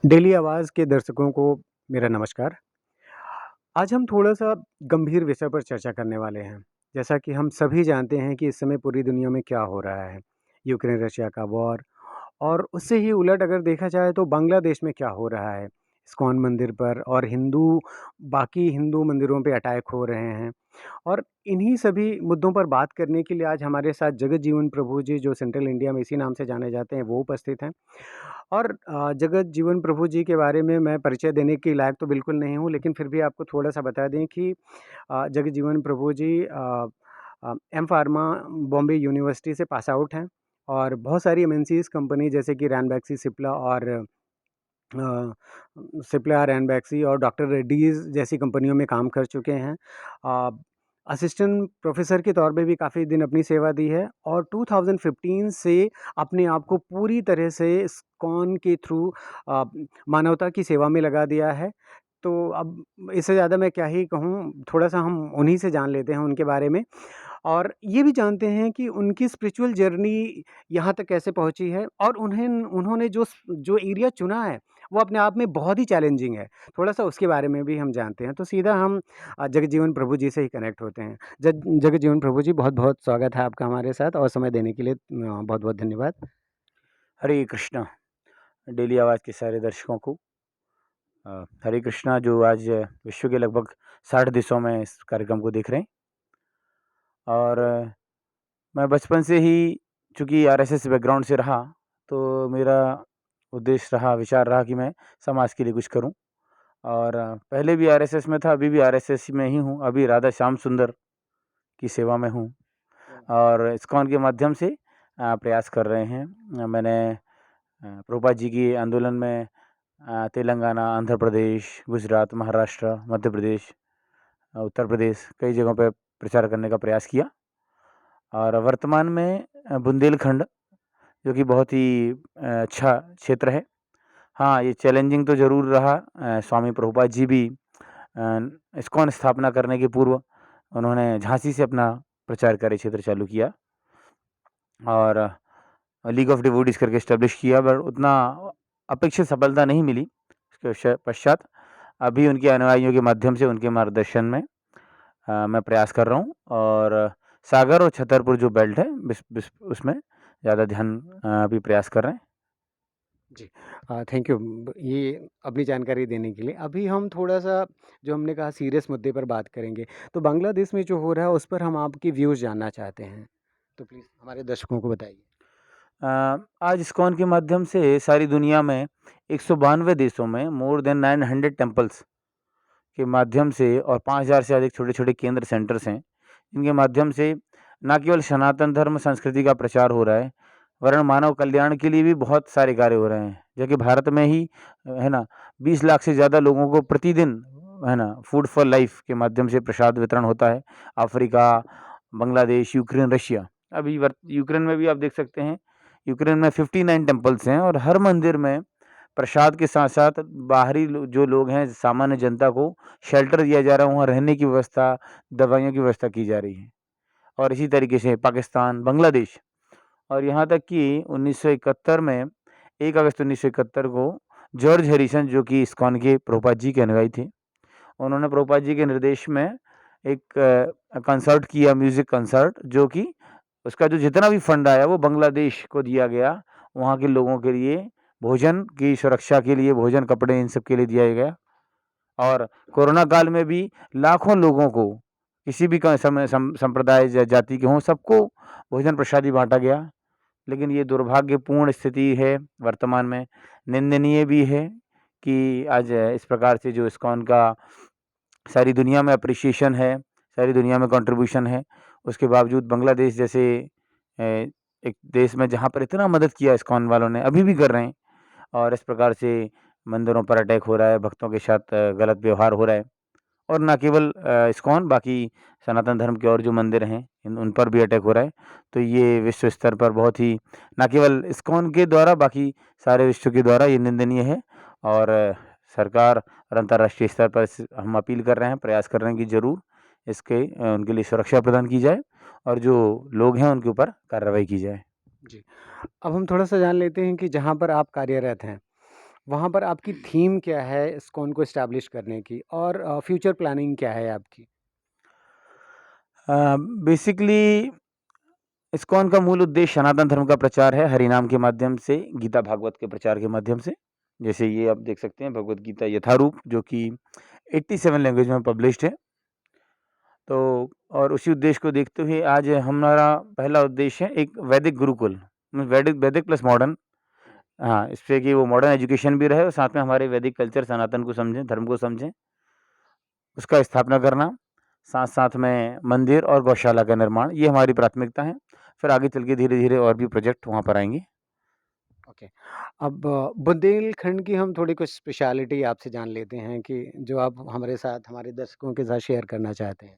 Daily आवाज़ के दर्शकों को मेरा नमस्कार। आज हम थोड़ा-सा गंभीर विषय पर चर्चा करने वाले हैं। जैसा कि हम सभी जानते हैं कि इस समय पूरी दुनिया में क्या हो रहा है। यूक्रेन-रशिया का वॉर और उससे ही उलट अगर देखा जाए तो बांग्लादेश में क्या हो रहा है। इस्कॉन मंदिर पर और बाकी हिंदू मंदिरों पे अटैक हो रहे हैं। और इन्हीं सभी मुद्दों पर बात करने के लिए आज हमारे साथ जगत जीवन प्रभु जी जो सेंट्रल इंडिया में इसी नाम से जाने जाते हैं वो उपस्थित हैं। और जगत जीवन प्रभु जी के बारे में मैं परिचय देने के लायक तो बिल्कुल नहीं हूँ, लेकिन फिर भी आपको थोड़ा-सा बता दें कि Jagat Jeevan Prabhu ji M pharma Bombay university से पास आउट हैं और बहुत सारी एमएनसीज़ कंपनी जैसे कि रैनबैक्सी, सिप्ला, रैनबैक्सी और डॉक्टर रेड्डीज़ जैसी कंपनियों में काम कर चुके हैं। अ, असिस्टेंट प्रोफ़ेसर के तौर पे भी काफ़ी दिन अपनी सेवा दी है और 2015 से अपने आप को पूरी तरह से इस्कॉन के थ्रू अ, मानवता की सेवा में लगा दिया है। तो अब इससे ज़्यादा मैं क्या ही कहूँ, थोड़ा-सा हम उन्हीं से जान लेते हैं उनके बारे में और ये भी जानते हैं कि उनकी स्पिरिचुअल जर्नी यहाँ तक कैसे पहुँची है और उन्होंने जो एरिया चुना है, वो अपने आप में बहुत ही चैलेंजिंग है। थोड़ा-सा उसके बारे में भी हम जानते हैं। तो सीधा हम जगजीवन प्रभु जी से ही कनेक्ट होते हैं। जगजीवन प्रभु जी, बहुत-बहुत स्वागत है आपका हमारे साथ और समय देने के लिए बहुत-बहुत धन्यवाद। हरे कृष्णा। डेली आवाज़ के सारे दर्शकों को हरे कृष्णा जो आज विश्व के लगभग 60 देशों में इस कार्यक्रम को देख रहे हैं। और मैं बचपन से ही चूँकि आरएसएस बैकग्राउंड से रहा, तो मेरा उद्देश्य रहा, विचार रहा कि मैं समाज के लिए कुछ करूँ। और पहले भी आरएसएस में था, अभी भी आरएसएस में ही हूँ, अभी राधा श्याम सुंदर की सेवा में हूँ और इस्कॉन के माध्यम से प्रयास कर रहे हैं। मैंने प्रभुपाद जी की आंदोलन में तेलंगाना, आंध्र प्रदेश, गुजरात, महाराष्ट्र, मध्य प्रदेश, उत्तर प्रदेश कई जगहों पे प्रचार करने का प्रयास किया। और वर्तमान में बुंदेलखंड जो कि बहुत ही अच्छा क्षेत्र है। हाँ, ये चैलेंजिंग तो ज़रूर रहा। स्वामी प्रभुपाद जी भी इस्कॉन स्थापना करने के पूर्व उन्होंने झांसी से अपना प्रचार कार्य क्षेत्र चालू किया और लीग ऑफ डिवोटीज़ करके एस्टेब्लिश किया, पर उतना अपेक्षित सफलता नहीं मिली। उसके पश्चात अभी उनके अनुयायियों के माध्यम से उनके मार्गदर्शन में मैं प्रयास कर रहा हूँ और सागर और छतरपुर जो बेल्ट है उसमें ज़्यादा ध्यान अभी प्रयास कर रहे हैं। जी। थैंक यू ये अपनी जानकारी देने के लिए। अभी हम थोड़ा-सा जो हमने कहा सीरियस मुद्दे पर बात करेंगे। तो बांग्लादेश में जो हो रहा है उस पर हम आपके व्यूज़ जानना चाहते हैं। तो प्लीज़ हमारे दर्शकों को बताइए। आज इस्कॉन के माध्यम से सारी दुनिया में 192 देशों में मोर देन 900 टेम्पल्स के माध्यम से और 5000 से अधिक छोटे-छोटे केंद्र सेंटर्स हैं। इनके माध्यम से ना केवल सनातन धर्म संस्कृति का प्रचार हो रहा है, वरन मानव कल्याण के लिए भी बहुत सारे कार्य हो रहे हैं। जो कि भारत में ही है ना 20 लाख से ज़्यादा लोगों को प्रतिदिन है ना फूड फॉर लाइफ के माध्यम से प्रसाद वितरण होता है। Africa, Bangladesh, Ukraine, Russia. अभी यूक्रेन में भी आप देख सकते हैं, यूक्रेन में 59 टेम्पल्स हैं और हर मंदिर में प्रसाद के साथ-साथ बाहरी जो लोग हैं, सामान्य जनता को शेल्टर दिया जा रहा है, वहाँ रहने की व्यवस्था, दवाइयों की व्यवस्था की जा रही है। और इसी तरीके से पाकिस्तान, बांग्लादेश और यहाँ तक कि 1971 में 1 अगस्त 1971 को जॉर्ज हैरिसन जो कि इस्कॉन के प्रभुपाद जी के अनुयायी थे, उन्होंने प्रभुपाद जी के निर्देश में एक कंसर्ट किया, म्यूज़िक कंसर्ट, जो कि उसका जो जितना भी फंड आया वो बांग्लादेश को दिया गया। वहाँ के लोगों के लिए भोजन की सुरक्षा के लिए, भोजन, कपड़े इन सब के लिए दिया गया। और कोरोना काल में भी लाखों लोगों को, किसी भी क समय संप्रदाय जाति के हों, सबको भोजन प्रसादी बाँटा गया। लेकिन ये दुर्भाग्यपूर्ण स्थिति है वर्तमान में, निंदनीय भी है कि आज इस प्रकार से जो इस्कॉन का सारी दुनिया में एप्रिसिएशन है, सारी दुनिया में कंट्रीब्यूशन है, उसके बावजूद बांग्लादेश जैसे एक देश में जहाँ पर इतना मदद किया इस्कॉन वालों ने, अभी भी कर रहे हैं और इस प्रकार से मंदिरों पर अटैक हो रहा है, भक्तों के साथ गलत व्यवहार हो रहा है। और ना केवल इस्कॉन, बाकी सनातन धर्म के और जो मंदिर हैं, उन पर भी अटैक हो रहा है। तो ये विश्व स्तर पर बहुत ही, ना केवल इस्कॉन के द्वारा, बाकी सारे विश्व के द्वारा ये निंदनीय है। और सरकार और अंतर्राष्ट्रीय स्तर पर हम अपील कर रहे हैं, प्रयास कर रहे हैं कि ज़रूर उनके लिए सुरक्षा प्रदान की जाए और जो लोग हैं उनके ऊपर कार्रवाई की जाए। जी। अब हम थोड़ा-सा जान लेते हैं कि जहाँ पर आप कार्यरत हैं, वहाँ पर आपकी थीम क्या है इस्कॉन को एस्टैब्लिश करने की और फ्यूचर प्लानिंग क्या है आपकी? बेसिकली इस्कॉन का मूल उद्देश्य सनातन धर्म का प्रचार है, हरिनाम के माध्यम से, गीता भागवत के प्रचार के माध्यम से। जैसे ये आप देख सकते हैं भगवद गीता यथारूप जो कि 87 लैंग्वेज में पब्लिश्ड है। तो और उसी उद्देश्य को देखते हुए आज हमारा पहला उद्देश्य है एक वैदिक गुरुकुल, वैदिक वैदिक प्लस मॉडर्न। हाँ, इससे कि वो मॉडर्न एजुकेशन भी रहे और साथ में हमारे वैदिक कल्चर सनातन को समझें, धर्म को समझें, उसका स्थापना करना, साथ-साथ में मंदिर और गौशाला का निर्माण, ये हमारी प्राथमिकता है। फिर आगे चल के धीरे-धीरे और भी प्रोजेक्ट वहाँ पर आएँगे। ओके। अब बुंदेलखंड की हम थोड़ी कुछ स्पेशलिटी आपसे जान लेते हैं कि जो आप हमारे साथ, हमारे दर्शकों के साथ शेयर करना चाहते हैं।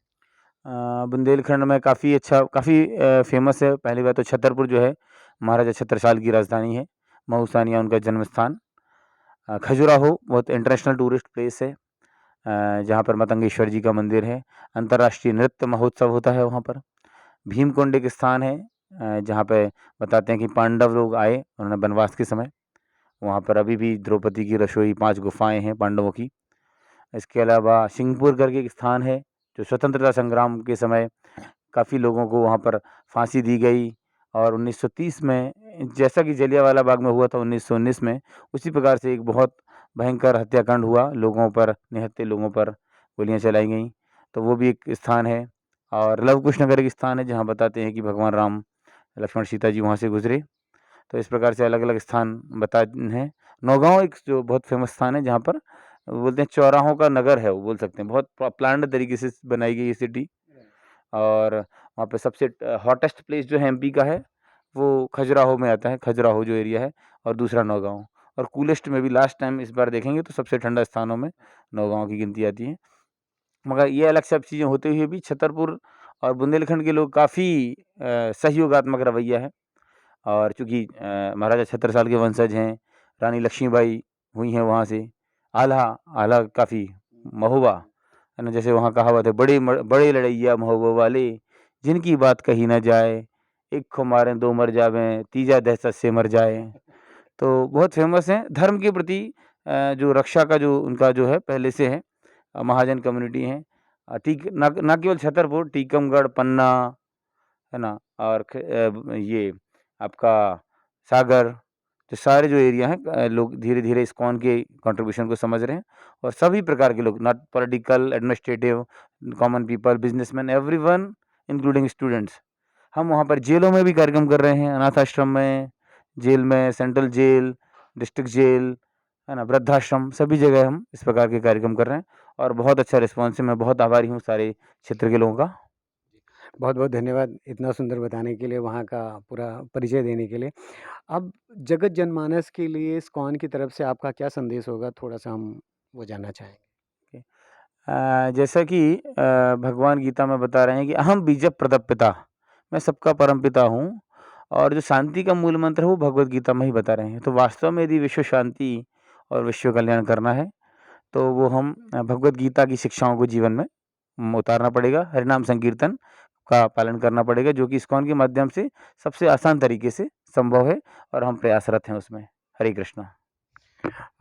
बुंदेलखंड में काफ़ी अच्छा काफ़ी फ़ेमस है। पहली बात तो छतरपुर जो है, महाराजा छत्रसाल की राजधानी है, महू सानिया उनका जन्म स्थान। खजुराहो बहुत इंटरनेशनल टूरिस्ट प्लेस है, जहाँ पर मतंगेश्वर जी का मंदिर है। अंतर्राष्ट्रीय नृत्य महोत्सव होता है वहाँ पर। भीमकुंड एक स्थान है, जहाँ पे बताते हैं कि पांडव लोग आए उन्होंने वनवास के समय। वहाँ पर अभी भी द्रौपदी की रसोई 5 गुफ़ाएँ हैं पांडवों की। इसके अलावा सिंहपुर करके एक स्थान है, जो स्वतंत्रता संग्राम के समय काफ़ी लोगों को वहाँ पर फांसी दी गई और 1930 में जैसा कि जलियांवाला बाग में हुआ था 1919 में, उसी प्रकार से एक बहुत भयंकर हत्याकांड हुआ, लोगों पर निहत्थे लोगों पर गोलियाँ चलाई गईं। तो वो भी एक स्थान है और लव कुश नगर एक स्थान है, जहाँ बताते हैं कि भगवान राम, लक्ष्मण, सीता जी वहाँ से गुज़रे। तो इस प्रकार से अलग-अलग स्थान हैं। नौगाँव एक जो बहुत फ़ेमस स्थान है, जहाँ पर बोलते हैं चौराहों का नगर है वो बोल सकते हैं। बहुत प्लान्ड तरीके से बनाई गई ये सिटी और वहाँ पे सबसे हॉटेस्ट प्लेस जो है एमपी का है, वो खजुराहो में आता है, खजुराहो जो एरिया है और दूसरा नौगाँव और कूलेस्ट में भी लास्ट टाइम इस बार देखेंगे तो सबसे ठंडा स्थानों में नौगाँव की गिनती आती है। मगर ये अलग सब चीज़ें होते हुए भी छतरपुर और बुंदेलखंड के लोग काफ़ी सहयोगात्मक रवैया है और चूँकि महाराजा छत्रसाल के वंशज हैं, रानी लक्ष्मीबाई हुई हैं वहाँ से, आल्हा आल्हा काफ़ी महोबा, है ना? जैसे वहाँ कहावत है, बड़े लड़इया महोबा वाले, जिनकी बात कही ना जाए, एक को मारें, 2 मर जावें, तीजा दहशत से मर जाए। तो बहुत फ़ेमस हैं। धर्म के प्रति जो रक्षा का जो उनका जो है पहले से है, महाजन कम्युनिटी हैं। टीक ना ना केवल छतरपुर, टीकमगढ़, पन्ना, है ना? और ये आपका सागर, तो सारे जो एरिया हैं लोग धीरे-धीरे इस्कॉन के कंट्रीब्यूशन को समझ रहे हैं और सभी प्रकार के लोग not political, administrative, common people, businessman, everyone including students. हम वहाँ पर जेलों में भी कार्यक्रम कर रहे हैं, अनाथ आश्रम में, जेल में, सेंट्रल जेल, डिस्ट्रिक्ट जेल, है ना? वृद्धाश्रम, सभी जगह हम इस प्रकार के कार्यक्रम कर रहे हैं और बहुत अच्छा रिस्पॉन्स है। मैं बहुत आभारी हूँ सारे क्षेत्र के लोगों का। बहुत-बहुत धन्यवाद इतना सुंदर बताने के लिए, वहाँ का पूरा परिचय देने के लिए। अब जगत जनमानस के लिए इस्कॉन की तरफ से आपका क्या संदेश होगा? थोड़ा-सा हम वो जानना चाहेंगे। जैसा कि भगवान गीता में बता रहे हैं कि अहम बीज प्रदप्पिता, मैं सबका परमपिता हूँ और जो शांति का मूल मंत्र है वो भगवत गीता में ही बता रहे हैं। तो वास्तव में यदि विश्व शांति और विश्व कल्याण करना है तो वो हम भगवत गीता की शिक्षाओं को जीवन में उतारना पड़ेगा। हरिनाम संकीर्तन का पालन करना पड़ेगा जो कि इस्कॉन के माध्यम से सबसे आसान तरीके से संभव है और हम प्रयासरत हैं उसमें। हरे कृष्णा।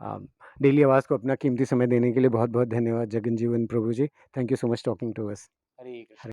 अ, डेली आवाज़ को अपना कीमती समय देने के लिए बहुत-बहुत धन्यवाद Jagan Jeevan Prabhu ji. Thank you so much talking to us. Hare Krishna.